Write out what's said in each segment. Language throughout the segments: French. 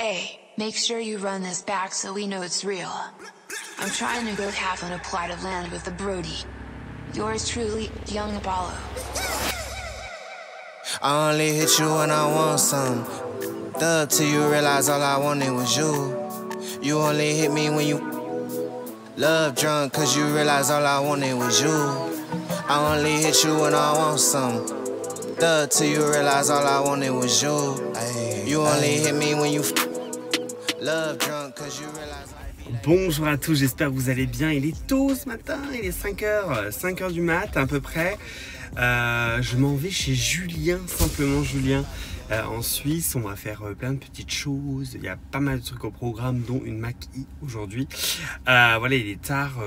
Hey, make sure you run this back so we know it's real. I'm trying to go half on a plot of land with the Brody. Yours truly, Young Apollo. I only hit you when I want some. Thug till you realize all I wanted was you. You only hit me when you love drunk, cause you realize all I wanted was you. I only hit you when I want some. Thug till you realize all I wanted was you. You only hit me when you love drunk, cause you realize. Bonjour à tous, j'espère que vous allez bien. Il est tôt ce matin, il est 5h du mat à peu près. Je m'en vais chez Julien, simplement Julien, en Suisse. On va faire plein de petites choses. Il y a pas mal de trucs au programme, dont une Mac-I aujourd'hui. Voilà, il est tard,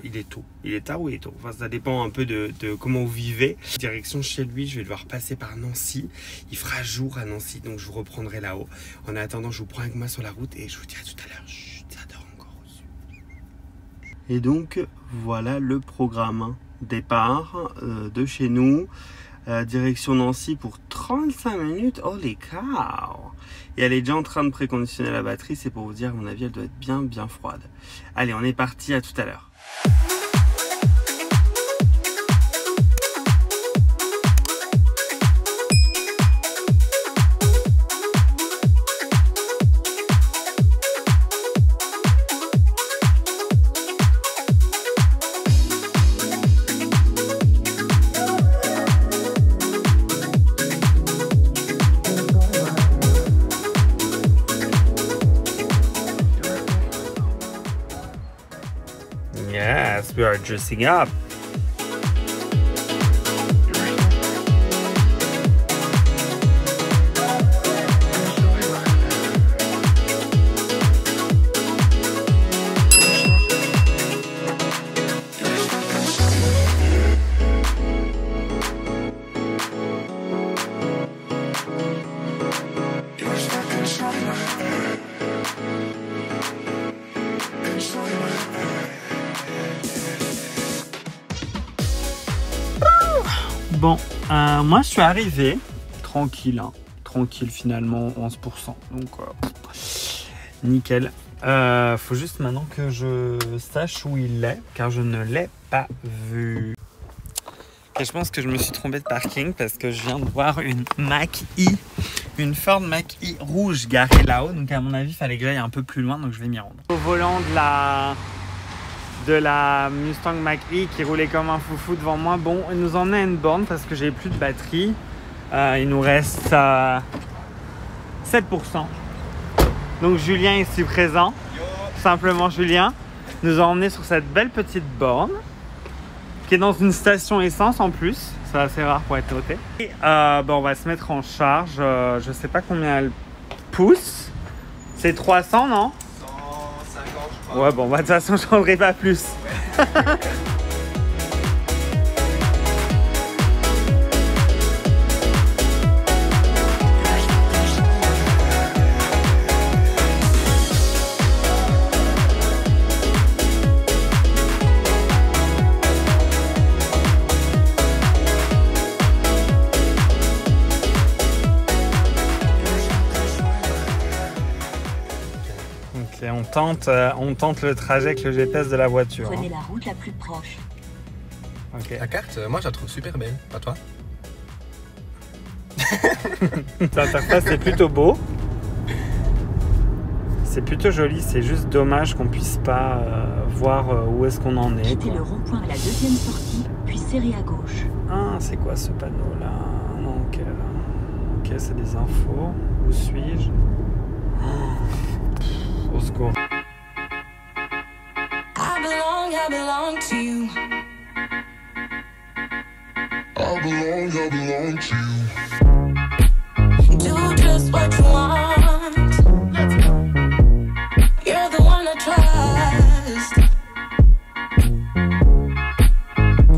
il est tôt. Il est tard ou il est tôt? Enfin, ça dépend un peu de comment vous vivez. Direction chez lui, je vais devoir passer par Nancy. Il fera jour à Nancy, donc je vous reprendrai là-haut. En attendant, je vous prends avec moi sur la route et je vous dirai tout à l'heure. Ça dort encore au-dessus. Et donc, voilà le programme. Départ de chez nous, direction Nancy pour 35 minutes. Holy cow! Et elle est déjà en train de préconditionner la batterie. C'est pour vous dire, à mon avis, elle doit être bien froide. Allez, on est parti, à tout à l'heure. Yes, we are dressing up. Bon, moi je suis arrivé tranquille, tranquille finalement, 11%, donc nickel. Faut juste maintenant que je sache où il est, car je ne l'ai pas vu. Et je pense que je me suis trompé de parking parce que je viens de voir une Mac-I, une Ford Mac-I rouge garée là-haut, donc à mon avis il fallait que j'aille un peu plus loin, donc je vais m'y rendre. Au volant de la Mustang Mach-E qui roulait comme un foufou devant moi. Bon, il nous emmenait à une borne parce que j'ai plus de batterie. Il nous reste 7%. Donc Julien est ici présent. Yo. Simplement Julien nous a emmené sur cette belle petite borne qui est dans une station essence en plus. C'est assez rare pour être noté. Et on va se mettre en charge. Je sais pas combien elle pousse. C'est 300, non? Ouais, bon, de toute façon, je ne prendrai pas plus. On tente le trajet avec le GPS de la voiture. Prenez la route la plus proche. Okay. La carte, moi je la trouve super belle, pas toi? L'interface est plutôt beau. C'est plutôt joli, c'est juste dommage qu'on puisse pas voir où est-ce qu'on en est. Quittez le rond-point à la deuxième sortie, puis serrez à gauche. Ah, c'est quoi ce panneau là? Donc, ok, c'est des infos. Où suis-je? Au secours. I belong to you. I belong to you. Do just what you want. You're the one I trust.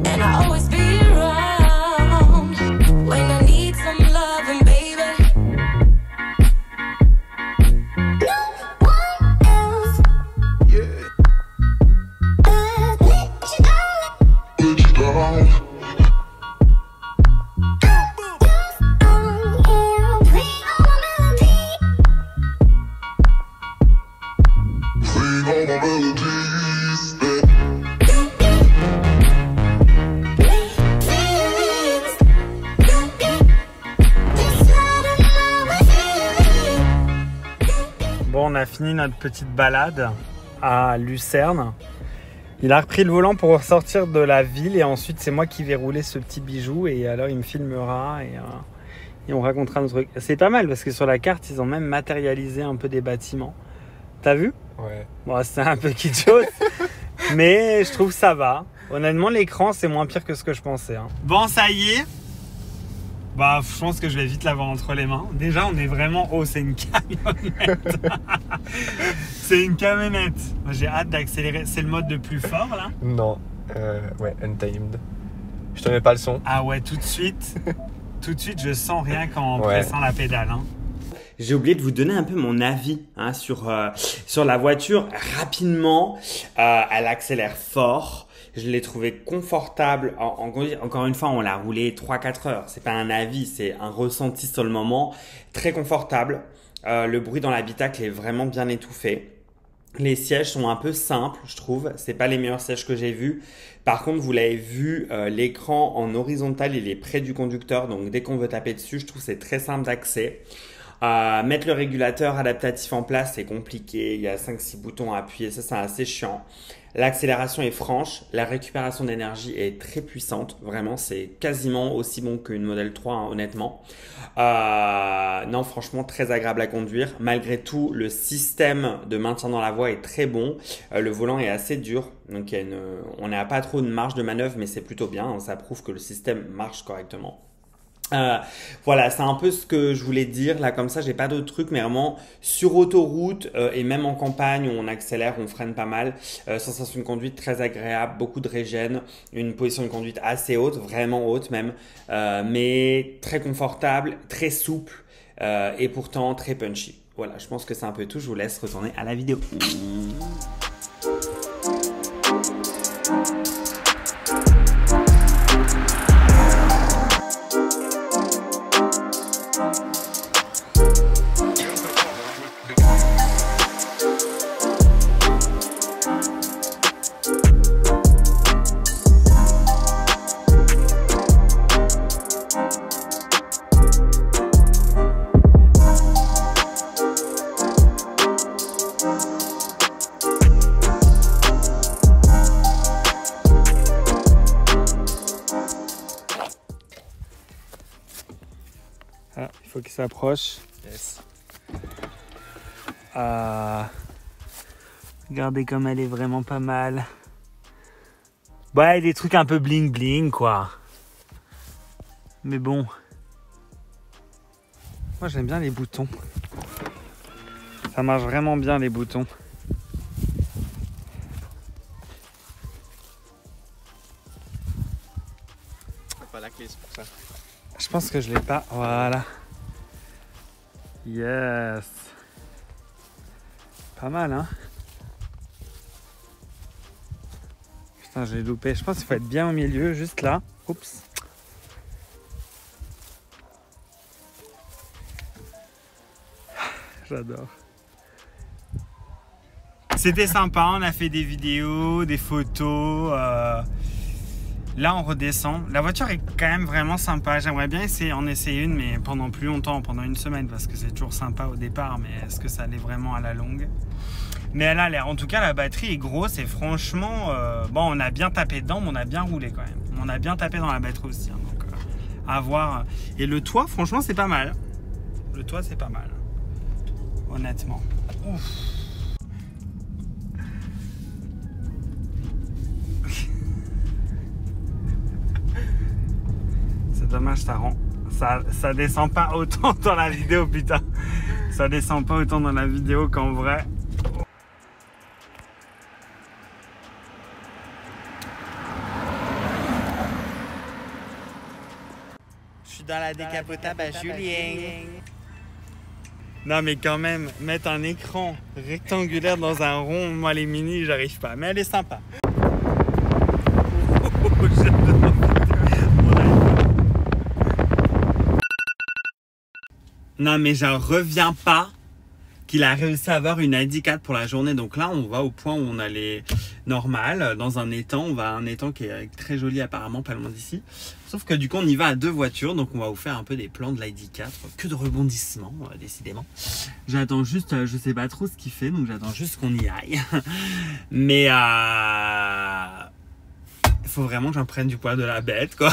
And I always be around when I need some loving, baby. No one else. Yeah. Let you down. all my melodies. Bon, on a fini notre petite balade à Lucerne. Il a repris le volant pour ressortir de la ville et ensuite c'est moi qui vais rouler ce petit bijou et alors il me filmera et on racontera nos trucs. C'est pas mal parce que sur la carte ils ont même matérialisé un peu des bâtiments. T'as vu? Ouais. Bon, c'est un peu kitschos mais je trouve que ça va. Honnêtement l'écran c'est moins pire que ce que je pensais. Hein. Bon ça y est. Bah, je pense que je vais vite l'avoir entre les mains. Déjà, on est vraiment... Oh, c'est une camionnette. C'est une camionnette. J'ai hâte d'accélérer. C'est le mode de plus fort, là? Non. Ouais, untamed. Je te mets pas le son. Ah ouais, tout de suite, je sens rien qu'en pressant la pédale. Hein. J'ai oublié de vous donner un peu mon avis hein, sur la voiture. Rapidement, elle accélère fort. Je l'ai trouvé confortable en conduite. Encore une fois, on l'a roulé 3-4 heures. C'est pas un avis, c'est un ressenti sur le moment. Très confortable. Le bruit dans l'habitacle est vraiment bien étouffé. Les sièges sont un peu simples, je trouve. C'est pas les meilleurs sièges que j'ai vus. Par contre, vous l'avez vu, l'écran en horizontal, il est près du conducteur. Donc, dès qu'on veut taper dessus, je trouve que c'est très simple d'accès. Mettre le régulateur adaptatif en place, c'est compliqué. Il y a 5-6 boutons à appuyer. Ça, c'est assez chiant. L'accélération est franche, la récupération d'énergie est très puissante, vraiment c'est quasiment aussi bon qu'une Model 3 hein, honnêtement. Non franchement très agréable à conduire, malgré tout le système de maintien dans la voie est très bon, le volant est assez dur, donc on n'a pas trop de marge de manœuvre mais c'est plutôt bien, hein, ça prouve que le système marche correctement. Voilà, c'est un peu ce que je voulais dire. Là, comme ça, j'ai pas d'autres trucs, mais vraiment sur autoroute et même en campagne où on accélère, on freine pas mal. Sensation de conduite très agréable, beaucoup de régène, une position de conduite assez haute, vraiment haute même, mais très confortable, très souple et pourtant très punchy. Voilà, je pense que c'est un peu tout. Je vous laisse retourner à la vidéo. Ah, il faut qu'il s'approche. Yes. Regardez comme elle est vraiment pas mal. Ouais, des trucs un peu bling bling quoi. Mais bon. Moi j'aime bien les boutons. Ça marche vraiment bien les boutons. Pas la clé, c'est pour ça. Je pense que je l'ai pas. Voilà. Yes. Pas mal, hein? Putain, j'ai loupé. Je pense qu'il faut être bien au milieu, juste là. Oups. J'adore. C'était sympa. On a fait des vidéos, des photos. Là, on redescend. La voiture est quand même vraiment sympa. J'aimerais bien en essayer une, mais pendant plus longtemps, pendant une semaine, parce que c'est toujours sympa au départ, mais est-ce que ça allait vraiment à la longue? Mais elle a l'air. En tout cas, la batterie est grosse et franchement, bon, on a bien tapé dedans, mais on a bien roulé quand même. On a bien tapé dans la batterie aussi, hein, donc à voir. Et le toit, franchement, c'est pas mal. Le toit, c'est pas mal. Honnêtement. Ouf. Dommage, ça descend pas autant dans la vidéo, putain. Ça descend pas autant dans la vidéo qu'en vrai. Je suis dans la décapotable à Julien. Non mais quand même, mettre un écran rectangulaire dans un rond, moi les mini, j'arrive pas. Mais elle est sympa. Non mais j'en reviens pas qu'il a réussi à avoir une ID4 pour la journée. Donc là, on va au point où on allait normal, dans un étang. On va à un étang qui est très joli apparemment, pas loin d'ici. Sauf que du coup, on y va à 2 voitures. Donc on va vous faire un peu des plans de l'ID4. Que de rebondissements, décidément. J'attends juste, je sais pas trop ce qu'il fait, donc j'attends juste qu'on y aille. Mais il faut vraiment que j'en prenne du poil de la bête, quoi.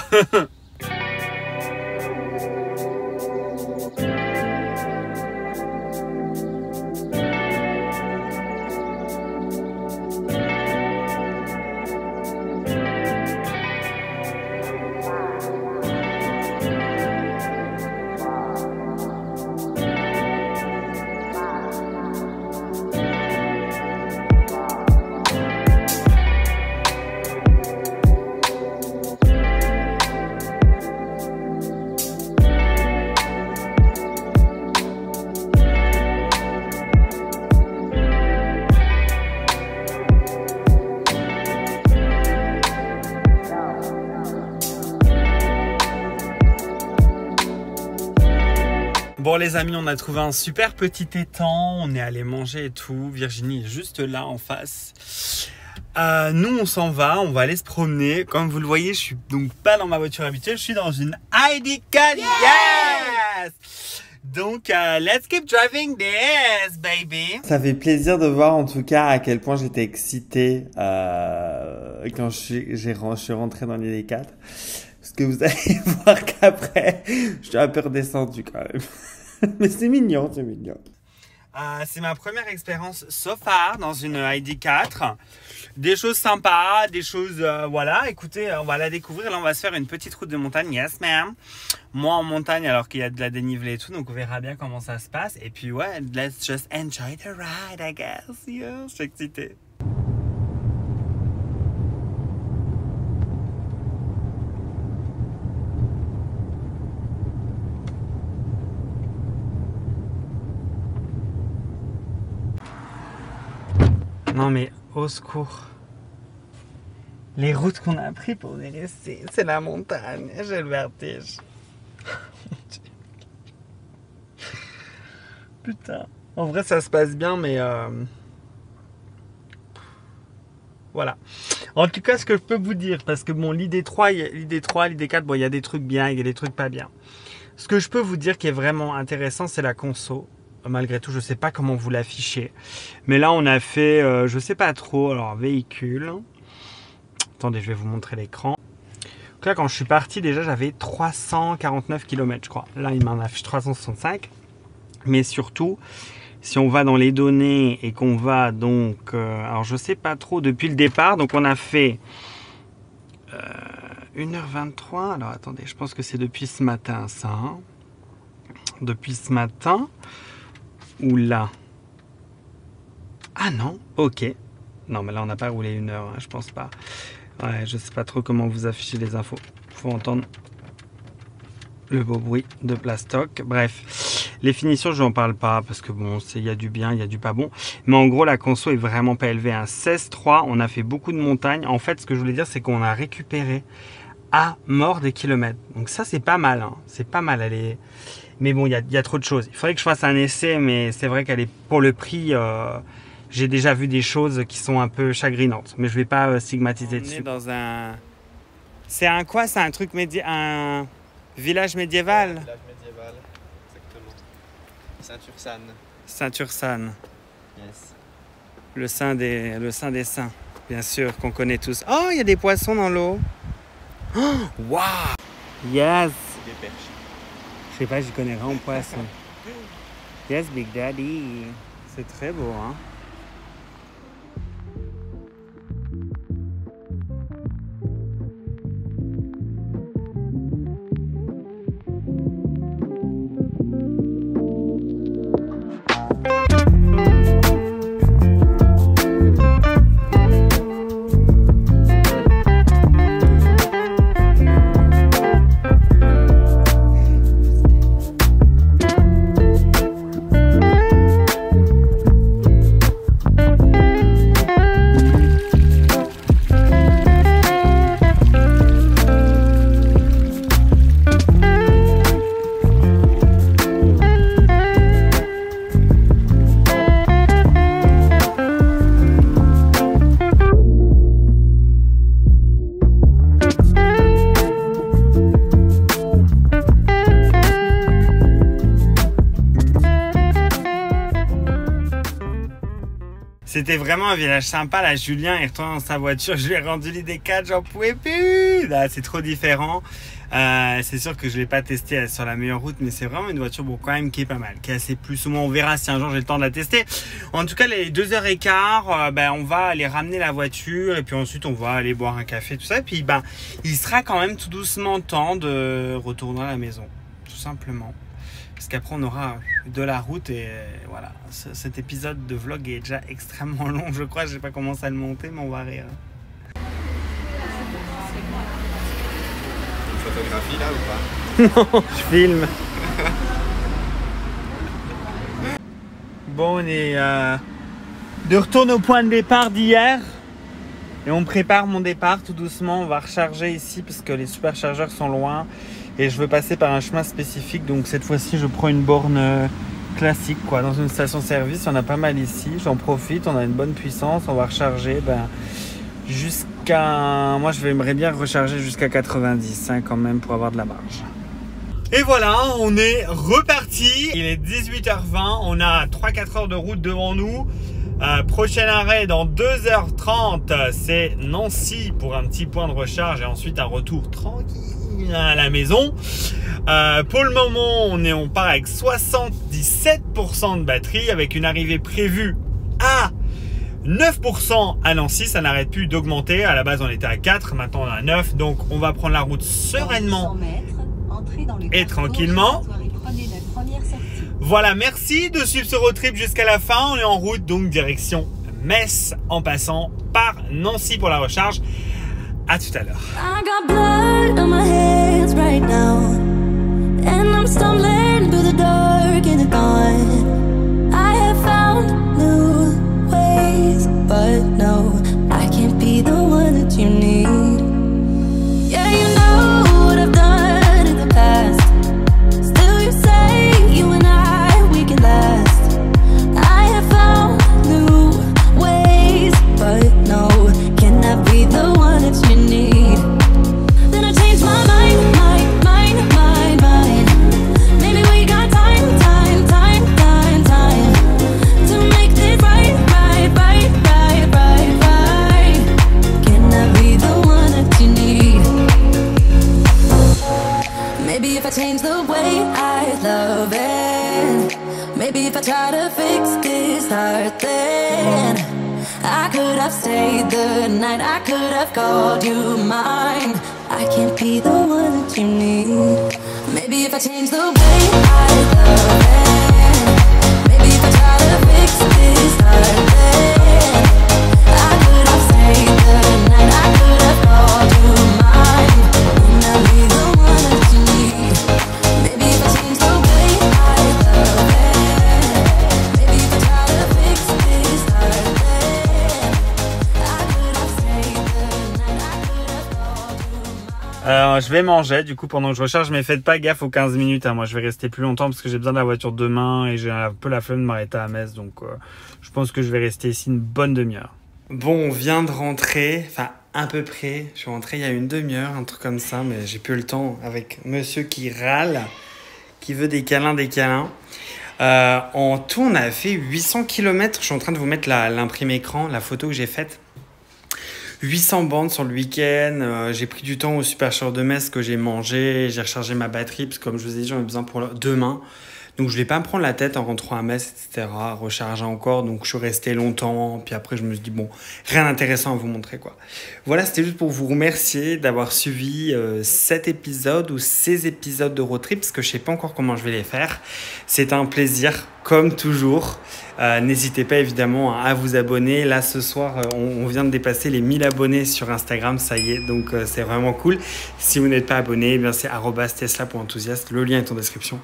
Bon les amis, on a trouvé un super petit étang, on est allé manger et tout. Virginie est juste là en face. Nous on s'en va, on va aller se promener. Comme vous le voyez, je suis donc pas dans ma voiture habituelle, je suis dans une ID4. Yes! Donc let's keep driving this baby. Ça fait plaisir de voir en tout cas à quel point j'étais excité quand je suis rentré dans l'ID4. Parce que vous allez voir qu'après, je suis un peu redescendu quand même. Mais c'est mignon, c'est mignon. C'est ma première expérience so far dans une ID4. Des choses sympas, des choses... voilà, écoutez, on va la découvrir. Là, on va se faire une petite route de montagne. Yes, ma'am. Moi, en montagne, alors qu'il y a de la dénivelée et tout. Donc, on verra bien comment ça se passe. Et puis, ouais, let's just enjoy the ride, I guess. Yeah, je suis excitée. Non mais au secours. Les routes qu'on a prises pour les laisser, c'est la montagne. J'ai le vertige. Putain. En vrai ça se passe bien mais voilà. En tout cas ce que je peux vous dire, parce que bon l'ID3, l'ID4, bon il y a des trucs bien, il y a des trucs pas bien. Ce que je peux vous dire qui est vraiment intéressant, c'est la conso. Malgré tout, je sais pas comment vous l'affichez. Mais là, on a fait, je sais pas trop, alors véhicule. Attendez, je vais vous montrer l'écran. Donc là, quand je suis parti, déjà, j'avais 349 km, je crois. Là, il m'en affiche 365. Mais surtout, si on va dans les données et qu'on va donc... alors, je sais pas trop depuis le départ. Donc, on a fait 1h23. Alors, attendez, je pense que c'est depuis ce matin, ça. Hein. Depuis ce matin... Oula. Ah non, ok. Non, mais là, on n'a pas roulé 1 heure, hein, je pense pas. Ouais, je sais pas trop comment vous afficher les infos. Faut entendre le beau bruit de plastoc. Bref, les finitions, je n'en parle pas parce que bon, il y a du bien, il y a du pas bon. Mais en gros, la conso est vraiment pas élevée. 16,3, on a fait beaucoup de montagnes. En fait, ce que je voulais dire, c'est qu'on a récupéré à mort des kilomètres. Donc ça, c'est pas mal. Hein. C'est pas mal. Elle est... Mais bon, il y a trop de choses. Il faudrait que je fasse un essai, mais c'est vrai qu'elle est pour le prix. J'ai déjà vu des choses qui sont un peu chagrinantes, mais je vais pas stigmatiser dessus. On est dans un... C'est un quoi? C'est un truc un village médiéval. Village médiéval, exactement. Saint-Ursanne. Saint-Ursanne. Yes. Le saint des saints, bien sûr, qu'on connaît tous. Oh, il y a des poissons dans l'eau. Oh, wow. Yes. Des perches. Je sais pas, j'y connais rien en poisson. Yes, Big Daddy. C'est très beau, hein. C'était vraiment un village sympa. Là, Julien est retourné dans sa voiture. Je lui ai rendu l'idée 4, j'en pouvais plus. Là, c'est trop différent. C'est sûr que je ne l'ai pas testé sur la meilleure route, mais c'est vraiment une voiture bon, quand même qui est pas mal, qui est assez plus ou moins. On verra si un jour j'ai le temps de la tester. En tout cas, les 2h15, on va aller ramener la voiture et puis ensuite on va aller boire un café, tout ça. Et puis il sera quand même tout doucement temps de retourner à la maison, tout simplement. Parce qu'après on aura de la route et voilà. Cet épisode de vlog est déjà extrêmement long, je crois. Je n'ai pas commencé à le monter, mais on va rire. Photographie là ou pas? Non, je filme. Bon, on est de retour au point de départ d'hier. Et on prépare mon départ tout doucement. On va recharger ici parce que les superchargeurs sont loin. Et je veux passer par un chemin spécifique. Donc cette fois-ci, je prends une borne classique, quoi. Dans une station-service, il y en a pas mal ici. J'en profite, on a une bonne puissance. On va recharger jusqu'à... Moi, j'aimerais bien recharger jusqu'à 90 quand même pour avoir de la marge. Et voilà, on est reparti. Il est 18h20. On a 3-4 heures de route devant nous. Prochain arrêt dans 2h30, c'est Nancy pour un petit point de recharge et ensuite un retour tranquille à la maison. Pour le moment, on part avec 77% de batterie avec une arrivée prévue à 9% à Nancy. Ça n'arrête plus d'augmenter. À la base, on était à 4, maintenant on est à 9. Donc, on va prendre la route sereinement et tranquillement. Voilà, merci de suivre ce road trip jusqu'à la fin. On est en route, donc direction Metz en passant par Nancy pour la recharge. À tout à l'heure. I got blood on my hands right now, and I'm stumbling through the dark in the dawn. I have found new ways, but no, I can't be the one that you need. Yeah, you know what I've done in the past. Still you say you and we can last. I have found new ways, but no, can I be the one that you need? Then I changed my mind. Maybe we got time to make this right. Can I be the one that you need? Maybe if I change the way I love it, maybe if I try to fix this heart, then I could have stayed the night, I could have called you mine. I can't be the one that you need. Maybe if I change the way I love it, maybe if I try to fix this heart, then I could have stayed the night, I could have called you mine. Can I be the one that you need? Maybe if I change the way I love it, maybe if I try to fix this heart, then I could have stayed the night, I could have called you mine. Alors, je vais manger du coup pendant que je recharge, mais faites pas gaffe aux 15 minutes. Moi, je vais rester plus longtemps parce que j'ai besoin de la voiture demain et j'ai un peu la flemme de m'arrêter à Metz. Donc, je pense que je vais rester ici une bonne demi-heure. Bon, on vient de rentrer, enfin à peu près. Je suis rentré il y a une demi-heure, un truc comme ça, mais j'ai plus le temps avec monsieur qui râle, qui veut des câlins. En tout, on a fait 800 km. Je suis en train de vous mettre l'imprimé écran, la photo que j'ai faite. 800 bandes sur le week-end. J'ai pris du temps au superchargeur de Metz que j'ai mangé. J'ai rechargé ma batterie parce que comme je vous ai dit, j'en ai besoin pour demain. Donc je ne vais pas me prendre la tête en rentrant à Metz, etc. Recharger encore. Donc je suis resté longtemps. Puis après, je me suis dit, bon, rien d'intéressant à vous montrer, quoi. Voilà, c'était juste pour vous remercier d'avoir suivi cet épisode ou ces épisodes de road trip parce que je ne sais pas encore comment je vais les faire. C'est un plaisir, comme toujours. N'hésitez pas évidemment à vous abonner. Là ce soir on vient de dépasser les 1000 abonnés sur Instagram, ça y est, donc c'est vraiment cool. Si vous n'êtes pas abonné, eh bien c'est @tesla.enthousiaste, le lien est en description.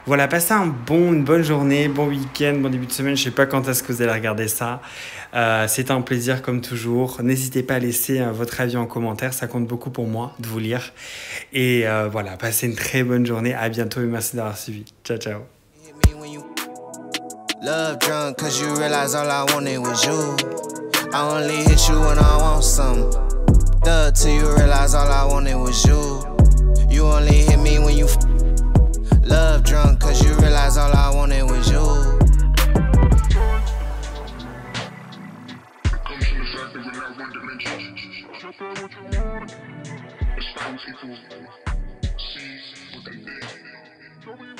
Voilà, passez une bonne journée, bon week-end, bon début de semaine. Je sais pas quand est-ce que vous allez regarder ça. C'est un plaisir comme toujours. N'hésitez pas à laisser votre avis en commentaire, ça compte beaucoup pour moi de vous lire. Et voilà, passez une très bonne journée, à bientôt et merci d'avoir suivi. Ciao ciao. Love drunk, cause you realize all I wanted was you. I only hit you when I want some. Thug till you realize all I wanted was you. You only hit me when you love drunk, cause you realize all I wanted was you. See what they think.